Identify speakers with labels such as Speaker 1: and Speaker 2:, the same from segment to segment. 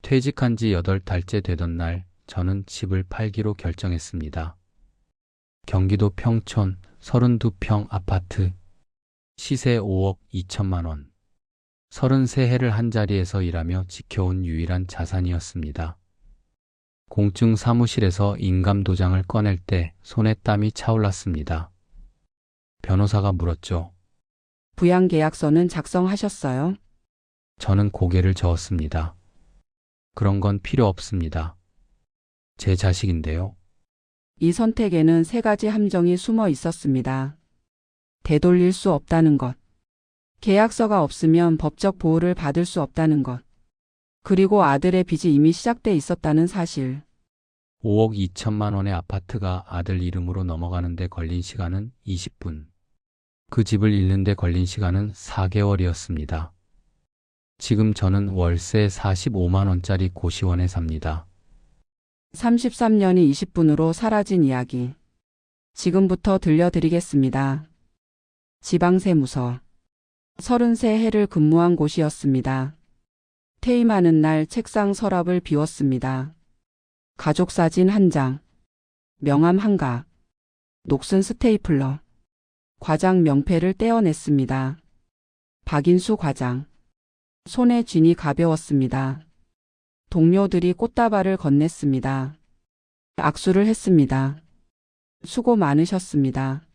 Speaker 1: 퇴직한 지 8달째 되던 날 저는 집을 팔기로 결정했습니다. 경기도 평촌 32평 아파트, 시세 5억 2천만 원. 33해를 한자리에서 일하며 지켜온 유일한 자산이었습니다. 공증 사무실에서 인감도장을 꺼낼 때 손에 땀이 차올랐습니다. 변호사가 물었죠.
Speaker 2: 부양계약서는 작성하셨어요?
Speaker 1: 저는 고개를 저었습니다. 그런 건 필요 없습니다. 제 자식인데요.
Speaker 2: 이 선택에는 3가지 함정이 숨어 있었습니다. 되돌릴 수 없다는 것. 계약서가 없으면 법적 보호를 받을 수 없다는 것. 그리고 아들의 빚이 이미 시작돼 있었다는 사실.
Speaker 1: 5억 2천만 원의 아파트가 아들 이름으로 넘어가는데 걸린 시간은 20분. 그 집을 잃는데 걸린 시간은 4개월이었습니다. 지금 저는 월세 45만 원짜리 고시원에 삽니다.
Speaker 2: 33년이 20분으로 사라진 이야기. 지금부터 들려드리겠습니다. 지방세무서. 33해를 근무한 곳이었습니다. 퇴임하는 날 책상 서랍을 비웠습니다. 가족사진 1장, 명함 1가, 녹슨 스테이플러, 과장 명패를 떼어냈습니다. 박인수 과장. 손에 쥔이 가벼웠습니다. 동료들이 꽃다발을 건넸습니다. 악수를 했습니다. 수고 많으셨습니다.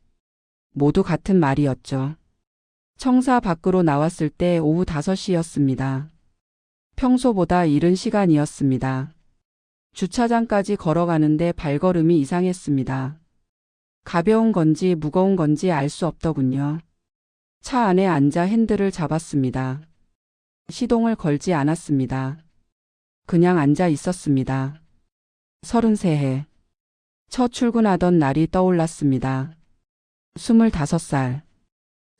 Speaker 2: 모두 같은 말이었죠. 청사 밖으로 나왔을 때 오후 5시였습니다. 평소보다 이른 시간이었습니다. 주차장까지 걸어가는데 발걸음이 이상했습니다. 가벼운 건지 무거운 건지 알 수 없더군요. 차 안에 앉아 핸들을 잡았습니다. 시동을 걸지 않았습니다. 그냥 앉아 있었습니다. 33해. 첫 출근하던 날이 떠올랐습니다. 25살.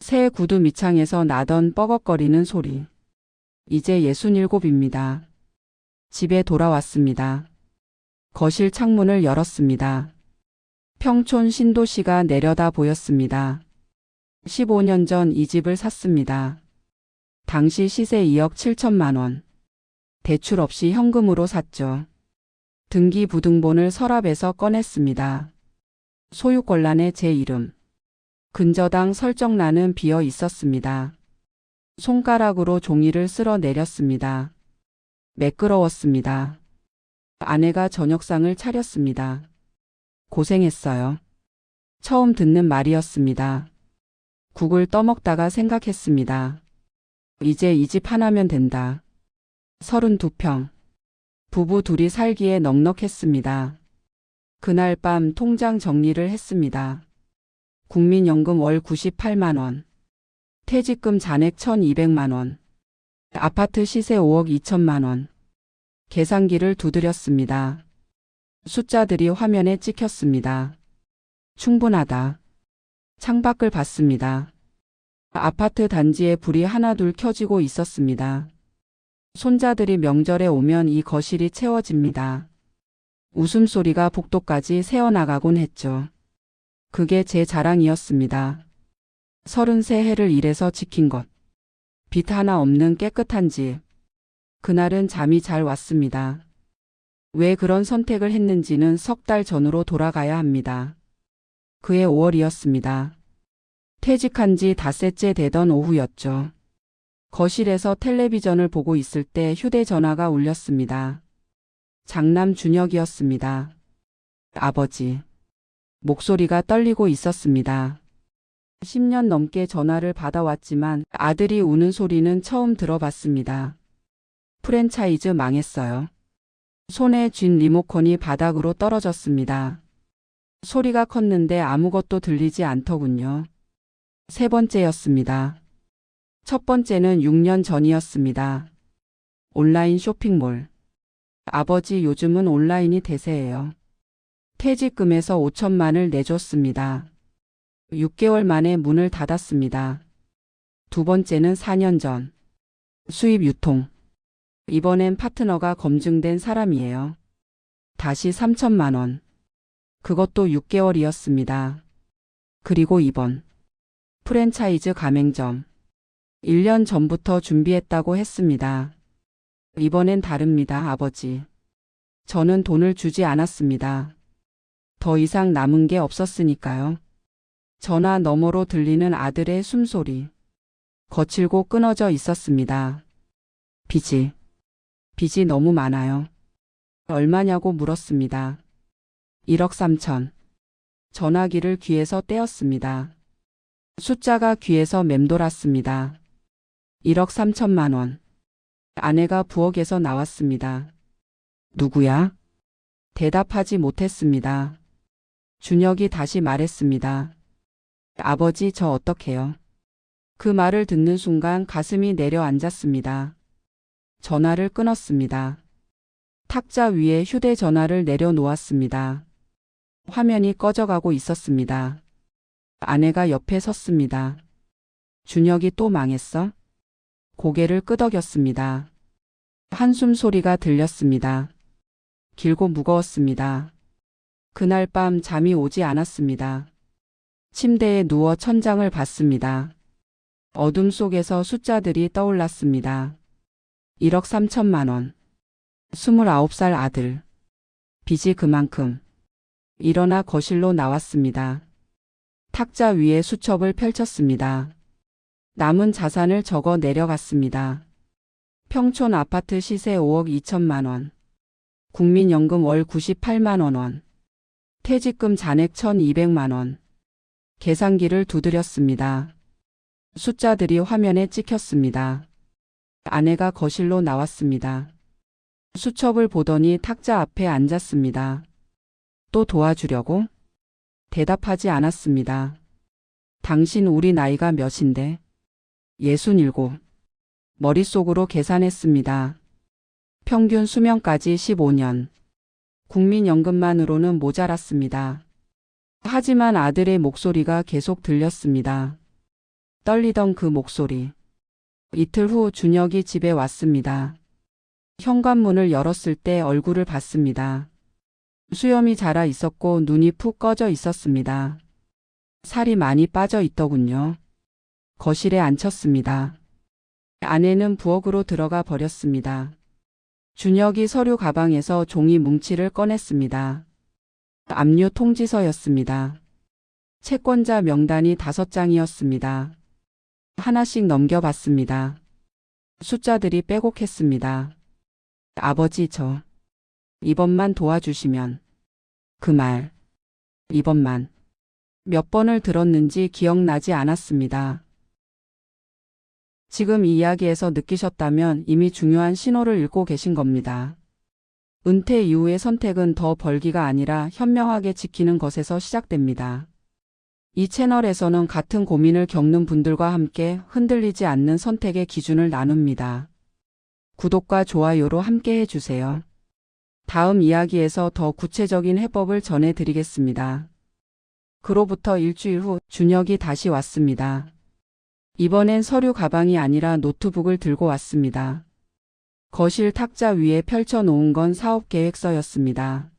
Speaker 2: 새 구두 밑창에서 나던 뻐걱거리는 소리. 이제 67입니다. 집에 돌아왔습니다. 거실 창문을 열었습니다. 평촌 신도시가 내려다 보였습니다. 15년 전 이 집을 샀습니다. 당시 시세 2억 7천만 원. 대출 없이 현금으로 샀죠. 등기부등본을 서랍에서 꺼냈습니다. 소유권란에 제 이름. 근저당 설정란은 비어 있었습니다. 손가락으로 종이를 쓸어 내렸습니다. 매끄러웠습니다. 아내가 저녁상을 차렸습니다. 고생했어요. 처음 듣는 말이었습니다. 국을 떠먹다가 생각했습니다. 이제 이 집 하나면 된다. 32평. 부부 둘이 살기에 넉넉했습니다. 그날 밤 통장 정리를 했습니다. 국민연금 월 98만 원. 퇴직금 잔액 1,200만 원. 아파트 시세 5억 2천만 원. 계산기를 두드렸습니다. 숫자들이 화면에 찍혔습니다. 충분하다. 창밖을 봤습니다. 아파트 단지에 불이 하나둘 켜지고 있었습니다. 손자들이 명절에 오면 이 거실이 채워집니다. 웃음소리가 복도까지 새어나가곤 했죠. 그게 제 자랑이었습니다. 33해를 일해서 지킨 것. 빚 하나 없는 깨끗한 집. 그날은 잠이 잘 왔습니다. 왜 그런 선택을 했는지는 3달 전으로 돌아가야 합니다. 그해 5월이었습니다. 퇴직한 지 닷새째 되던 오후였죠. 거실에서 텔레비전을 보고 있을 때 휴대전화가 울렸습니다. 장남 준혁이었습니다. 아버지. 목소리가 떨리고 있었습니다. 10년 넘게 전화를 받아왔지만 아들이 우는 소리는 처음 들어봤습니다. 프랜차이즈 망했어요. 손에 쥔 리모컨이 바닥으로 떨어졌습니다. 소리가 컸는데 아무것도 들리지 않더군요. 3번째였습니다. 첫 번째는 6년 전이었습니다. 온라인 쇼핑몰. 아버지 요즘은 온라인이 대세예요. 퇴직금에서 5천만을 내줬습니다. 6개월 만에 문을 닫았습니다. 두 번째는 4년 전. 수입 유통. 이번엔 파트너가 검증된 사람이에요. 다시 3천만 원. 그것도 6개월이었습니다. 그리고 이번. 프랜차이즈 가맹점. 1년 전부터 준비했다고 했습니다. 이번엔 다릅니다, 아버지. 저는 돈을 주지 않았습니다. 더 이상 남은 게 없었으니까요. 전화 너머로 들리는 아들의 숨소리. 거칠고 끊어져 있었습니다. 빚이 너무 많아요. 얼마냐고 물었습니다. 1억 3천. 전화기를 귀에서 떼었습니다. 숫자가 귀에서 맴돌았습니다. 1억 3천만 원. 아내가 부엌에서 나왔습니다. 누구야? 대답하지 못했습니다. 준혁이 다시 말했습니다. 아버지, 저 어떡해요? 그 말을 듣는 순간 가슴이 내려앉았습니다. 전화를 끊었습니다. 탁자 위에 휴대전화를 내려놓았습니다. 화면이 꺼져가고 있었습니다. 아내가 옆에 섰습니다. 준혁이 또 망했어? 고개를 끄덕였습니다. 한숨 소리가 들렸습니다. 길고 무거웠습니다. 그날 밤 잠이 오지 않았습니다. 침대에 누워 천장을 봤습니다. 어둠 속에서 숫자들이 떠올랐습니다. 1억 3천만 원. 29살 아들. 빚이 그만큼. 일어나 거실로 나왔습니다. 탁자 위에 수첩을 펼쳤습니다. 남은 자산을 적어 내려갔습니다. 평촌 아파트 시세 5억 2천만 원. 국민연금 월 98만 원. 퇴직금 잔액 1,200만 원. 계산기를 두드렸습니다. 숫자들이 화면에 찍혔습니다. 아내가 거실로 나왔습니다. 수첩을 보더니 탁자 앞에 앉았습니다. 또 도와주려고? 대답하지 않았습니다. 당신 우리 나이가 몇인데? 67. 머릿속으로 계산했습니다. 평균 수명까지 15년. 국민연금만으로는 모자랐습니다. 하지만 아들의 목소리가 계속 들렸습니다. 떨리던 그 목소리. 이틀 후 준혁이 집에 왔습니다. 현관문을 열었을 때 얼굴을 봤습니다. 수염이 자라 있었고 눈이 푹 꺼져 있었습니다. 살이 많이 빠져 있더군요. 거실에 앉혔습니다. 아내는 부엌으로 들어가 버렸습니다. 준혁이 서류 가방에서 종이 뭉치를 꺼냈습니다. 압류 통지서였습니다. 채권자 명단이 5장이었습니다. 하나씩 넘겨봤습니다. 숫자들이 빼곡했습니다. 아버지, 저 이번만 도와주시면. 그 말. 이번만. 몇 번을 들었는지 기억나지 않았습니다. 지금 이 이야기에서 느끼셨다면 이미 중요한 신호를 읽고 계신 겁니다. 은퇴 이후의 선택은 더 벌기가 아니라 현명하게 지키는 것에서 시작됩니다. 이 채널에서는 같은 고민을 겪는 분들과 함께 흔들리지 않는 선택의 기준을 나눕니다. 구독과 좋아요로 함께 해주세요. 다음 이야기에서 더 구체적인 해법을 전해드리겠습니다. 그로부터 일주일 후 준혁이 다시 왔습니다. 이번엔 서류 가방이 아니라 노트북을 들고 왔습니다. 거실 탁자 위에 펼쳐놓은 건 사업계획서였습니다.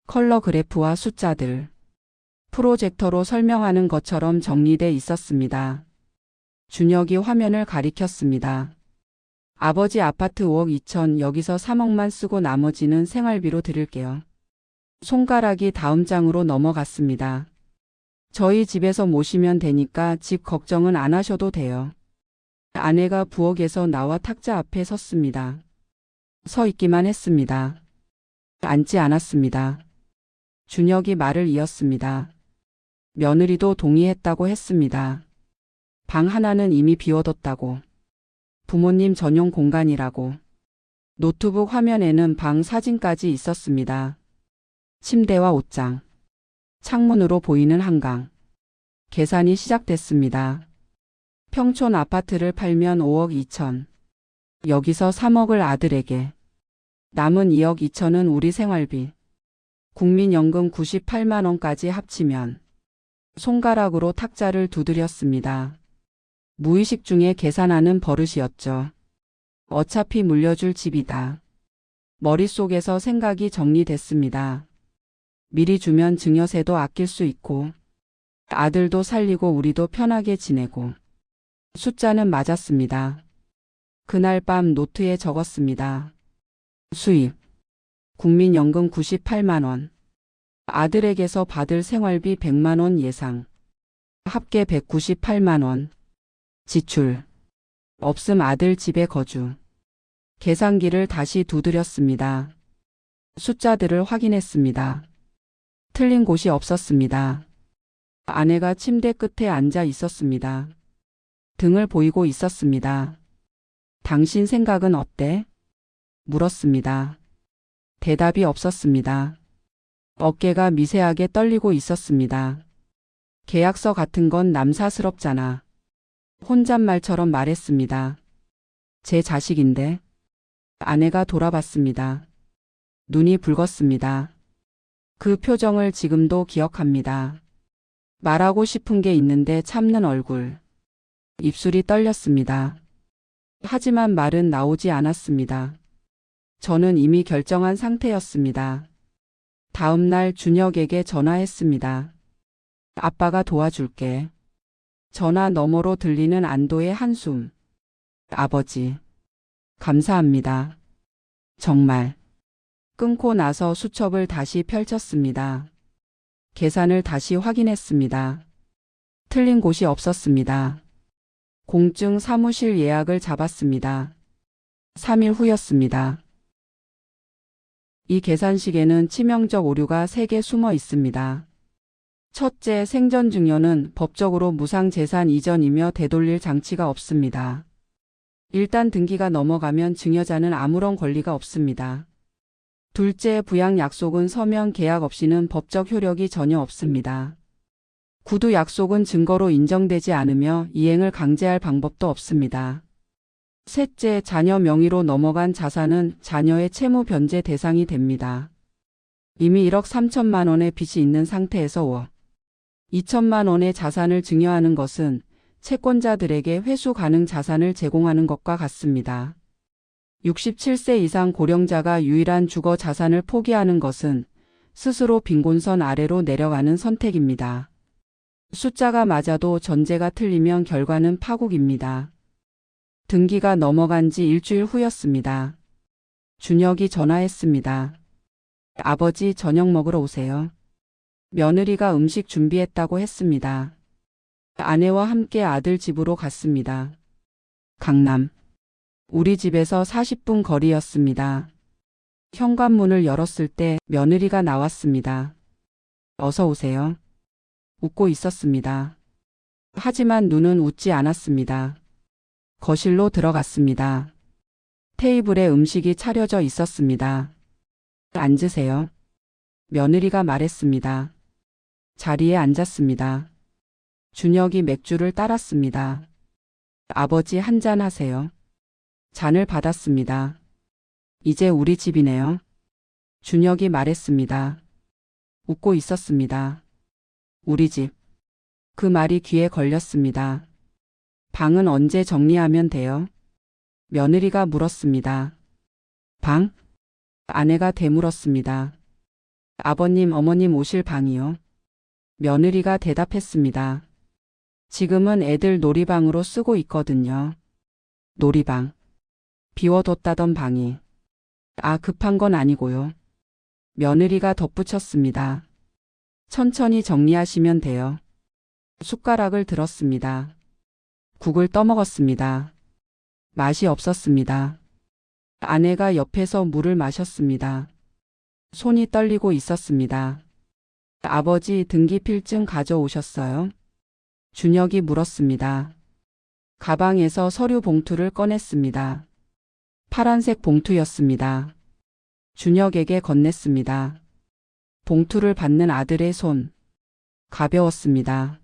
Speaker 2: 컬러 그래프와 숫자들. 프로젝터로 설명하는 것처럼 정리돼 있었습니다. 준혁이 화면을 가리켰습니다. 아버지 아파트 5억 2천, 여기서 3억만 쓰고 나머지는 생활비로 드릴게요. 손가락이 다음 장으로 넘어갔습니다. 저희 집에서 모시면 되니까 집 걱정은 안 하셔도 돼요. 아내가 부엌에서 나와 탁자 앞에 섰습니다. 서 있기만 했습니다. 앉지 않았습니다. 준혁이 말을 이었습니다. 며느리도 동의했다고 했습니다. 방 하나는 이미 비워뒀다고. 부모님 전용 공간이라고. 노트북 화면에는 방 사진까지 있었습니다. 침대와 옷장. 창문으로 보이는 한강. 계산이 시작됐습니다. 평촌 아파트를 팔면 5억 2천. 여기서 3억을 아들에게. 남은 2억 2천은 우리 생활비. 국민연금 98만 원까지 합치면. 손가락으로 탁자를 두드렸습니다. 무의식 중에 계산하는 버릇이었죠. 어차피 물려줄 집이다. 머릿속에서 생각이 정리됐습니다. 미리 주면 증여세도 아낄 수 있고 아들도 살리고 우리도 편하게 지내고. 숫자는 맞았습니다. 그날 밤 노트에 적었습니다. 수입. 국민연금 98만 원. 아들에게서 받을 생활비 100만 원 예상. 합계 198만 원. 지출. 없음 아들 집에 거주. 계산기를 다시 두드렸습니다. 숫자들을 확인했습니다. 틀린 곳이 없었습니다. 아내가 침대 끝에 앉아 있었습니다. 등을 보이고 있었습니다. 당신 생각은 어때? 물었습니다. 대답이 없었습니다. 어깨가 미세하게 떨리고 있었습니다. 계약서 같은 건 남사스럽잖아. 혼잣말처럼 말했습니다. 제 자식인데. 아내가 돌아봤습니다. 눈이 붉었습니다. 그 표정을 지금도 기억합니다. 말하고 싶은 게 있는데 참는 얼굴. 입술이 떨렸습니다. 하지만 말은 나오지 않았습니다. 저는 이미 결정한 상태였습니다. 다음 날 준혁에게 전화했습니다. 아빠가 도와줄게. 전화 너머로 들리는 안도의 한숨. 아버지. 감사합니다. 정말. 끊고 나서 수첩을 다시 펼쳤습니다. 계산을 다시 확인했습니다. 틀린 곳이 없었습니다. 공증 사무실 예약을 잡았습니다. 3일 후였습니다. 이 계산식에는 치명적 오류가 3개 숨어 있습니다. 첫째, 생전증여는 법적으로 무상재산 이전이며 되돌릴 장치가 없습니다. 일단 등기가 넘어가면 증여자는 아무런 권리가 없습니다. 둘째, 부양 약속은 서면 계약 없이는 법적 효력이 전혀 없습니다. 구두 약속은 증거로 인정되지 않으며 이행을 강제할 방법도 없습니다. 셋째, 자녀 명의로 넘어간 자산은 자녀의 채무 변제 대상이 됩니다. 이미 1억 3천만 원의 빚이 있는 상태에서 5억 2천만 원의 자산을 증여하는 것은 채권자들에게 회수 가능 자산을 제공하는 것과 같습니다. 67세 이상 고령자가 유일한 주거 자산을 포기하는 것은 스스로 빈곤선 아래로 내려가는 선택입니다. 숫자가 맞아도 전제가 틀리면 결과는 파국입니다. 등기가 넘어간 지 일주일 후였습니다. 준혁이 전화했습니다. 아버지, 저녁 먹으러 오세요. 며느리가 음식 준비했다고 했습니다. 아내와 함께 아들 집으로 갔습니다. 강남. 우리 집에서 40분 거리였습니다. 현관문을 열었을 때 며느리가 나왔습니다. 어서 오세요. 웃고 있었습니다. 하지만 눈은 웃지 않았습니다. 거실로 들어갔습니다. 테이블에 음식이 차려져 있었습니다. 앉으세요. 며느리가 말했습니다. 자리에 앉았습니다. 준혁이 맥주를 따랐습니다. 아버지, 한잔 하세요. 잔을 받았습니다. 이제 우리 집이네요. 준혁이 말했습니다. 웃고 있었습니다. 우리 집. 그 말이 귀에 걸렸습니다. 방은 언제 정리하면 돼요? 며느리가 물었습니다. 방? 아내가 되물었습니다. 아버님, 어머님 오실 방이요. 며느리가 대답했습니다. 지금은 애들 놀이방으로 쓰고 있거든요. 놀이방. 비워뒀다던 방이. 급한 건 아니고요. 며느리가 덧붙였습니다. 천천히 정리하시면 돼요. 숟가락을 들었습니다. 국을 떠먹었습니다. 맛이 없었습니다. 아내가 옆에서 물을 마셨습니다. 손이 떨리고 있었습니다. 아버지, 등기필증 가져오셨어요? 준혁이 물었습니다. 가방에서 서류 봉투를 꺼냈습니다. 파란색 봉투였습니다. 준혁에게 건넸습니다. 봉투를 받는 아들의 손. 가벼웠습니다.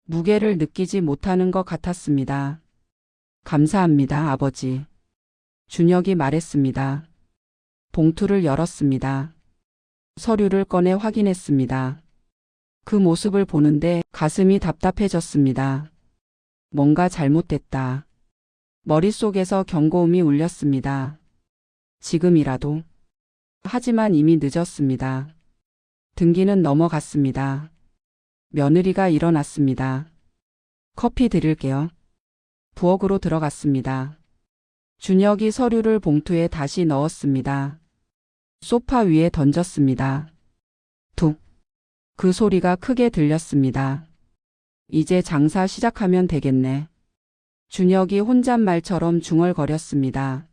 Speaker 2: 무게를 느끼지 못하는 것 같았습니다. 감사합니다, 아버지. 준혁이 말했습니다. 봉투를 열었습니다. 서류를 꺼내 확인했습니다. 그 모습을 보는데 가슴이 답답해졌습니다. 뭔가 잘못됐다. 머릿속에서 경고음이 울렸습니다. 지금이라도. 하지만 이미 늦었습니다. 등기는 넘어갔습니다. 며느리가 일어났습니다. 커피 드릴게요. 부엌으로 들어갔습니다. 준혁이 서류를 봉투에 다시 넣었습니다. 소파 위에 던졌습니다. 툭. 그 소리가 크게 들렸습니다. 이제 장사 시작하면 되겠네. 준혁이 혼잣말처럼 중얼거렸습니다.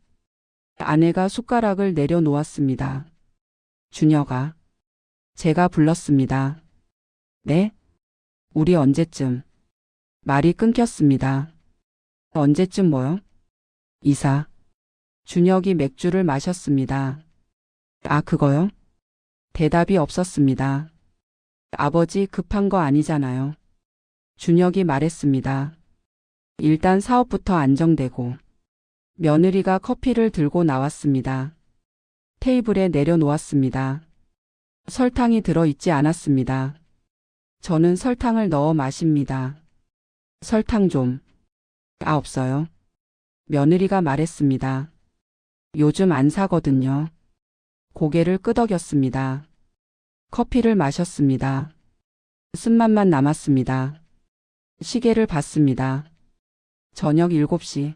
Speaker 2: 아내가 숟가락을 내려놓았습니다. 준혁아. 제가 불렀습니다. 네? 우리 언제쯤? 말이 끊겼습니다. 언제쯤 뭐요? 이사. 준혁이 맥주를 마셨습니다. 아, 그거요? 대답이 없었습니다. 아버지 급한 거 아니잖아요. 준혁이 말했습니다. 일단 사업부터 안정되고. 며느리가 커피를 들고 나왔습니다. 테이블에 내려놓았습니다. 설탕이 들어있지 않았습니다. 저는 설탕을 넣어 마십니다. 설탕 좀. 아, 없어요. 며느리가 말했습니다. 요즘 안 사거든요. 고개를 끄덕였습니다. 커피를 마셨습니다. 쓴맛만 남았습니다. 시계를 봤습니다. 저녁 7시.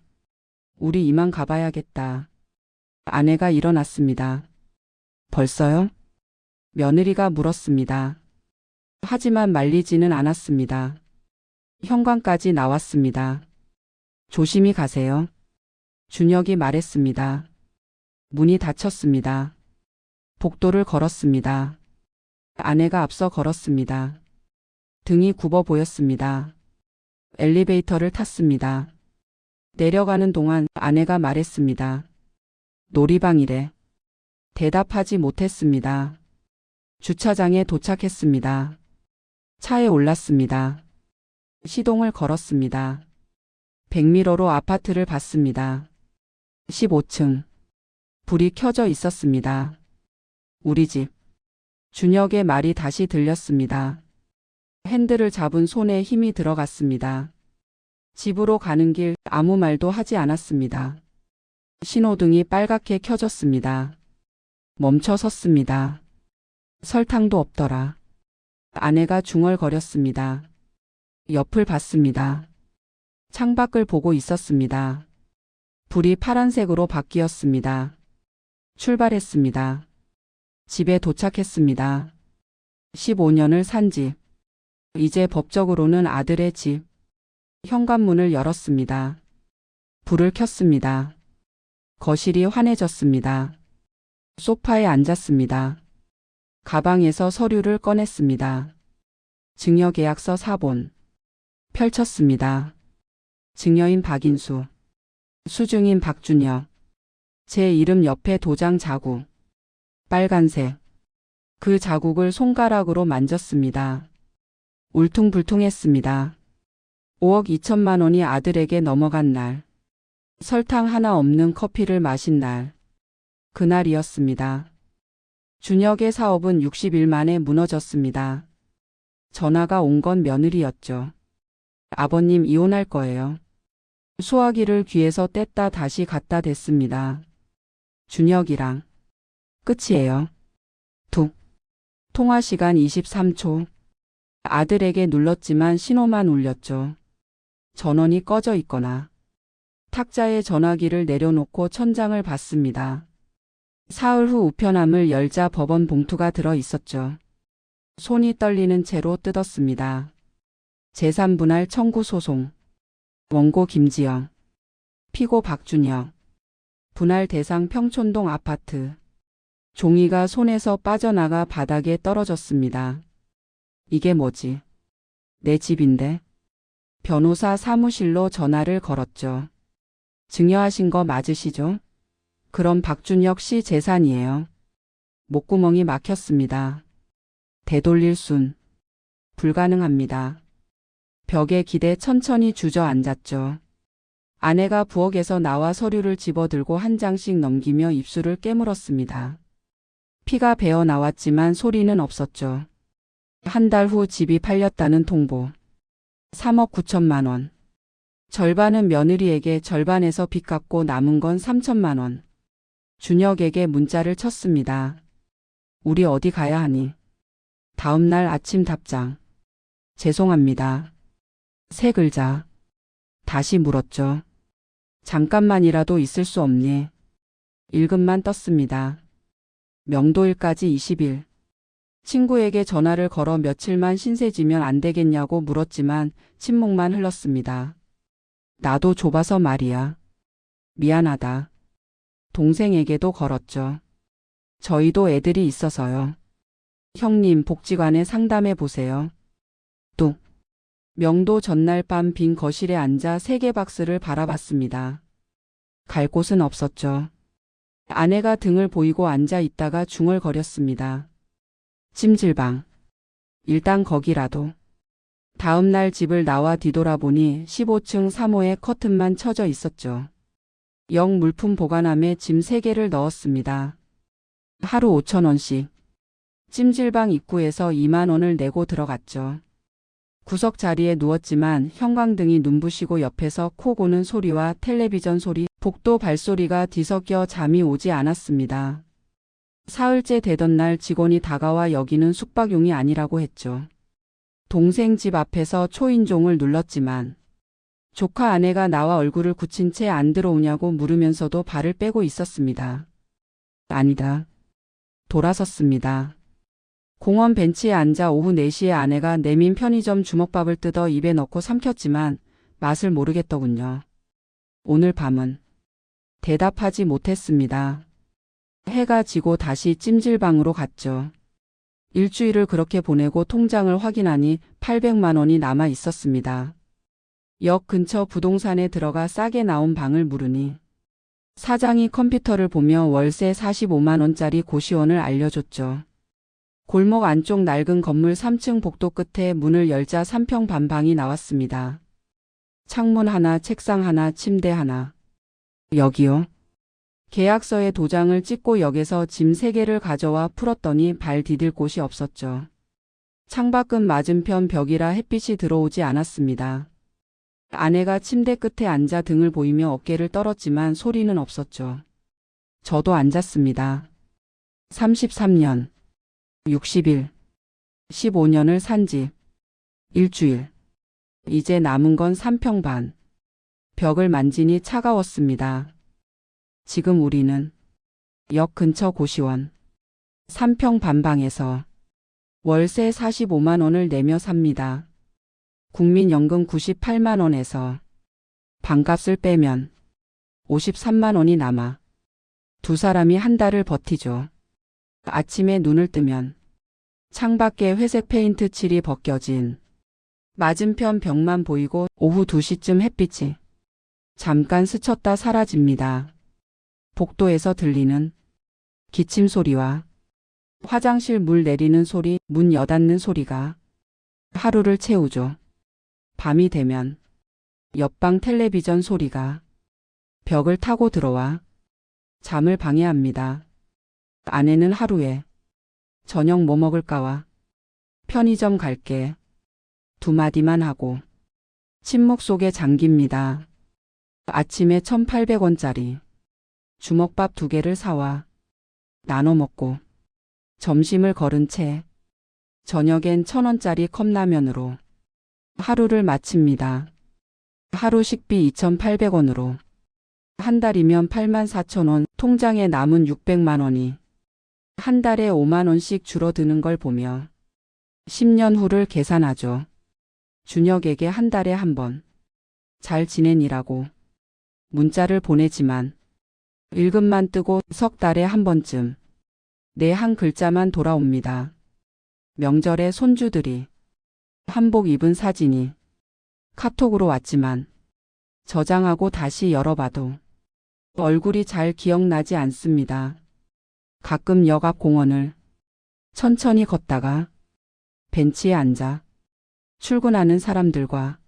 Speaker 2: 우리 이만 가봐야겠다. 아내가 일어났습니다. 벌써요? 며느리가 물었습니다. 하지만 말리지는 않았습니다. 현관까지 나왔습니다. 조심히 가세요. 준혁이 말했습니다. 문이 닫혔습니다. 복도를 걸었습니다. 아내가 앞서 걸었습니다. 등이 굽어 보였습니다. 엘리베이터를 탔습니다. 내려가는 동안 아내가 말했습니다. 놀이방이래. 대답하지 못했습니다. 주차장에 도착했습니다. 차에 올랐습니다. 시동을 걸었습니다. 백미러로 아파트를 봤습니다. 15층. 불이 켜져 있었습니다. 우리 집. 준혁의 말이 다시 들렸습니다. 핸들을 잡은 손에 힘이 들어갔습니다. 집으로 가는 길 아무 말도 하지 않았습니다. 신호등이 빨갛게 켜졌습니다. 멈춰 섰습니다. 설탕도 없더라. 아내가 중얼거렸습니다. 옆을 봤습니다. 창밖을 보고 있었습니다. 불이 파란색으로 바뀌었습니다. 출발했습니다. 집에 도착했습니다. 15년을 산 집. 이제 법적으로는 아들의 집. 현관문을 열었습니다. 불을 켰습니다. 거실이 환해졌습니다. 소파에 앉았습니다. 가방에서 서류를 꺼냈습니다. 증여계약서 사본. 펼쳤습니다. 증여인 박인수. 수중인 박준혁. 제 이름 옆에 도장 자국. 빨간색. 그 자국을 손가락으로 만졌습니다. 울퉁불퉁했습니다. 5억 2천만 원이 아들에게 넘어간 날. 설탕 하나 없는 커피를 마신 날. 그날이었습니다. 준혁의 사업은 60일 만에 무너졌습니다. 전화가 온 건 며느리였죠. 아버님 이혼할 거예요. 소화기를 귀에서 뗐다 다시 갖다 댔습니다. 준혁이랑. 끝이에요. 툭. 통화 시간 23초. 아들에게 눌렀지만 신호만 울렸죠. 전원이 꺼져 있거나. 탁자에 전화기를 내려놓고 천장을 봤습니다. 사흘 후 우편함을 열자 법원 봉투가 들어 있었죠. 손이 떨리는 채로 뜯었습니다. 재산분할 청구 소송. 원고 김지영. 피고 박준혁. 분할 대상 평촌동 아파트. 종이가 손에서 빠져나가 바닥에 떨어졌습니다. 이게 뭐지? 내 집인데? 변호사 사무실로 전화를 걸었죠. 증여하신 거 맞으시죠? 그럼 박준혁 씨 재산이에요. 목구멍이 막혔습니다. 되돌릴 순. 불가능합니다. 벽에 기대 천천히 주저앉았죠. 아내가 부엌에서 나와 서류를 집어들고 한 장씩 넘기며 입술을 깨물었습니다. 피가 배어 나왔지만 소리는 없었죠. 한 달 후 집이 팔렸다는 통보. 3억 9천만 원. 절반은 며느리에게, 절반에서 빚 갚고 남은 건 3천만 원. 준혁에게 문자를 쳤습니다. 우리 어디 가야 하니? 다음 날 아침 답장. 죄송합니다. 세 글자. 다시 물었죠. 잠깐만이라도 있을 수 없니? 일급만 떴습니다. 명도일까지 20일. 친구에게 전화를 걸어 며칠만 신세지면 안 되겠냐고 물었지만 침묵만 흘렀습니다. 나도 좁아서 말이야. 미안하다. 동생에게도 걸었죠. 저희도 애들이 있어서요. 형님 복지관에 상담해 보세요. 뚝. 명도 전날 밤 빈 거실에 앉아 세계박스를 바라봤습니다. 갈 곳은 없었죠. 아내가 등을 보이고 앉아 있다가 중얼거렸습니다. 찜질방. 일단 거기라도. 다음 날 집을 나와 뒤돌아보니 15층 3호에 커튼만 쳐져 있었죠. 영 물품 보관함에 짐 3개를 넣었습니다. 하루 5,000원씩. 찜질방 입구에서 2만 원을 내고 들어갔죠. 구석 자리에 누웠지만 형광등이 눈부시고 옆에서 코 고는 소리와 텔레비전 소리, 복도 발소리가 뒤섞여 잠이 오지 않았습니다. 사흘째 되던 날 직원이 다가와 여기는 숙박용이 아니라고 했죠. 동생 집 앞에서 초인종을 눌렀지만 조카 아내가 나와 얼굴을 굳힌 채 안 들어오냐고 물으면서도 발을 빼고 있었습니다. 아니다. 돌아섰습니다. 공원 벤치에 앉아 오후 4시에 아내가 내민 편의점 주먹밥을 뜯어 입에 넣고 삼켰지만 맛을 모르겠더군요. 오늘 밤은 대답하지 못했습니다. 해가 지고 다시 찜질방으로 갔죠. 일주일을 그렇게 보내고 통장을 확인하니 800만 원이 남아 있었습니다. 역 근처 부동산에 들어가 싸게 나온 방을 물으니 사장이 컴퓨터를 보며 월세 45만 원짜리 고시원을 알려줬죠. 골목 안쪽 낡은 건물 3층 복도 끝에 문을 열자 3평 반 방이 나왔습니다. 창문 하나, 책상 하나, 침대 하나. 여기요. 계약서에 도장을 찍고 역에서 짐 3개를 가져와 풀었더니 발 디딜 곳이 없었죠. 창밖은 맞은편 벽이라 햇빛이 들어오지 않았습니다. 아내가 침대 끝에 앉아 등을 보이며 어깨를 떨었지만 소리는 없었죠. 저도 앉았습니다. 33년, 60일, 15년을 산 집, 일주일. 이제 남은 건 3평 반. 벽을 만지니 차가웠습니다. 지금 우리는 역 근처 고시원 3평 반 방에서 월세 45만 원을 내며 삽니다. 국민연금 98만 원에서 방값을 빼면 53만 원이 남아 두 사람이 한 달을 버티죠. 아침에 눈을 뜨면 창밖에 회색 페인트 칠이 벗겨진 맞은편 벽만 보이고 오후 2시쯤 햇빛이 잠깐 스쳤다 사라집니다. 복도에서 들리는 기침 소리와 화장실 물 내리는 소리, 문 여닫는 소리가 하루를 채우죠. 밤이 되면 옆방 텔레비전 소리가 벽을 타고 들어와 잠을 방해합니다. 아내는 하루에 저녁 뭐 먹을까와 편의점 갈게 두 마디만 하고 침묵 속에 잠깁니다. 아침에 1,800원짜리 주먹밥 2개를 사와 나눠 먹고 점심을 거른 채 저녁엔 1,000원짜리 컵라면으로 하루를 마칩니다. 하루 식비 2,800원으로 한 달이면 84,000원, 통장에 남은 600만 원이 한 달에 5만 원씩 줄어드는 걸 보며 10년 후를 계산하죠. 준혁에게 한 달에 한 번 잘 지내니라고 문자를 보내지만 읽음만 뜨고 석 달에 한 번쯤 내 한 글자만 돌아옵니다. 명절에 손주들이 한복 입은 사진이 카톡으로 왔지만 저장하고 다시 열어봐도 얼굴이 잘 기억나지 않습니다. 가끔 역 앞 공원을 천천히 걷다가 벤치에 앉아 출근하는 사람들과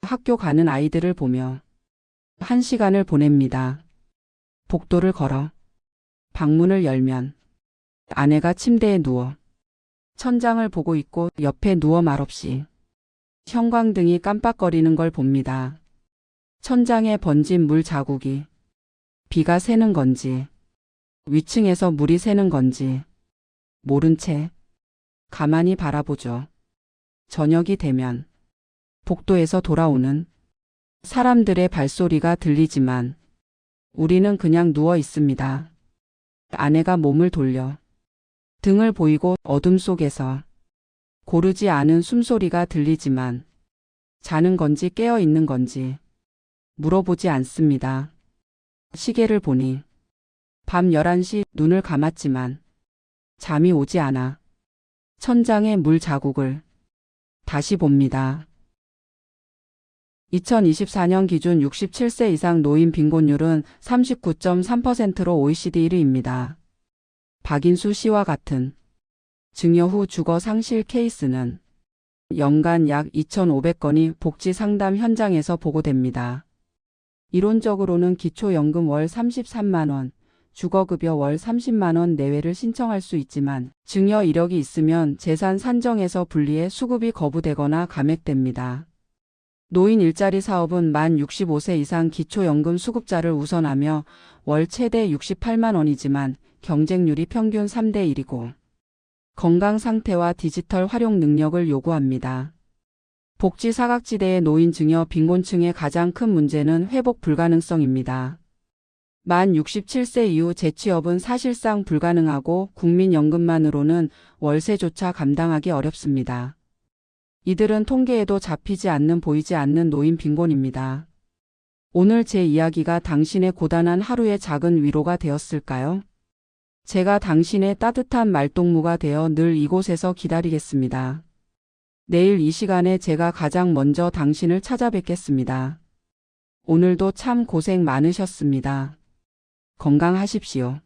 Speaker 2: 학교 가는 아이들을 보며 1시간을 보냅니다. 복도를 걸어 방문을 열면 아내가 침대에 누워 천장을 보고 있고 옆에 누워 말없이 형광등이 깜빡거리는 걸 봅니다. 천장에 번진 물 자국이 비가 새는 건지 위층에서 물이 새는 건지 모른 채 가만히 바라보죠. 저녁이 되면 복도에서 돌아오는 사람들의 발소리가 들리지만 우리는 그냥 누워 있습니다. 아내가 몸을 돌려 등을 보이고 어둠 속에서 고르지 않은 숨소리가 들리지만 자는 건지 깨어 있는 건지 물어보지 않습니다. 시계를 보니 밤 11시. 눈을 감았지만 잠이 오지 않아 천장의 물 자국을 다시 봅니다. 2024년 기준 67세 이상 노인 빈곤율은 39.3%로 OECD 1위입니다. 박인수 씨와 같은 증여 후 주거 상실 케이스는 연간 약 2,500건이 복지 상담 현장에서 보고됩니다. 이론적으로는 기초연금 월 33만 원, 주거급여 월 30만 원 내외를 신청할 수 있지만 증여 이력이 있으면 재산 산정에서 분리해 수급이 거부되거나 감액됩니다. 노인 일자리 사업은 만 65세 이상 기초연금 수급자를 우선하며 월 최대 68만 원이지만 경쟁률이 평균 3대 1이고 건강 상태와 디지털 활용 능력을 요구합니다. 복지 사각지대의 노인 증여 빈곤층의 가장 큰 문제는 회복 불가능성입니다. 만 67세 이후 재취업은 사실상 불가능하고 국민연금만으로는 월세조차 감당하기 어렵습니다. 이들은 통계에도 잡히지 않는 보이지 않는 노인 빈곤입니다. 오늘 제 이야기가 당신의 고단한 하루의 작은 위로가 되었을까요? 제가 당신의 따뜻한 말동무가 되어 늘 이곳에서 기다리겠습니다. 내일 이 시간에 제가 가장 먼저 당신을 찾아뵙겠습니다. 오늘도 참 고생 많으셨습니다. 건강하십시오.